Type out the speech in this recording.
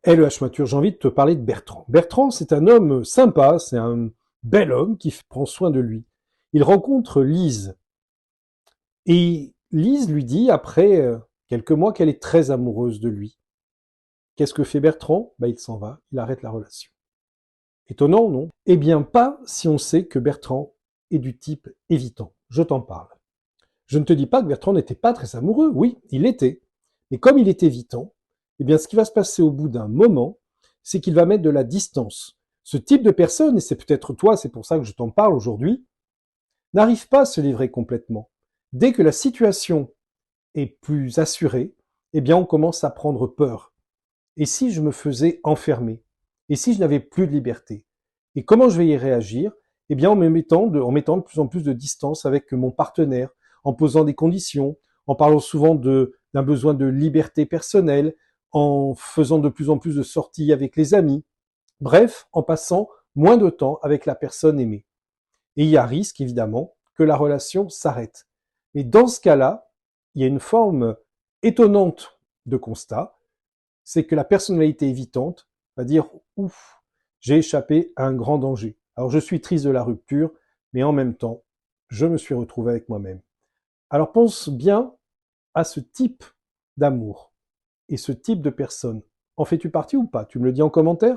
LEH Mature, j'ai envie de te parler de Bertrand. Bertrand, c'est un homme sympa, c'est un bel homme qui prend soin de lui. Il rencontre Lise. Et Lise lui dit, après quelques mois, qu'elle est très amoureuse de lui. Qu'est-ce que fait Bertrand? Il s'en va, il arrête la relation. Étonnant, non? Eh bien, pas si on sait que Bertrand est du type évitant. Je t'en parle. Je ne te dis pas que Bertrand n'était pas très amoureux. Oui, il l'était. Mais comme il est évitant, eh bien, ce qui va se passer au bout d'un moment, c'est qu'il va mettre de la distance. Ce type de personne, et c'est peut-être toi, c'est pour ça que je t'en parle aujourd'hui, n'arrive pas à se livrer complètement. Dès que la situation est plus assurée, eh bien, on commence à prendre peur. Et si je me faisais enfermer? Et si je n'avais plus de liberté? Et comment je vais y réagir? Eh bien, en mettant de plus en plus de distance avec mon partenaire, en posant des conditions, en parlant souvent d'un besoin de liberté personnelle, en faisant de plus en plus de sorties avec les amis. Bref, en passant moins de temps avec la personne aimée. Et il y a risque, évidemment, que la relation s'arrête. Mais dans ce cas-là, il y a une forme étonnante de constat, c'est que la personnalité évitante va dire ouf, j'ai échappé à un grand danger. Alors je suis triste de la rupture, mais en même temps, je me suis retrouvé avec moi-même. Alors pense bien à ce type d'amour et ce type de personne. En fais-tu partie ou pas? Tu me le dis en commentaire?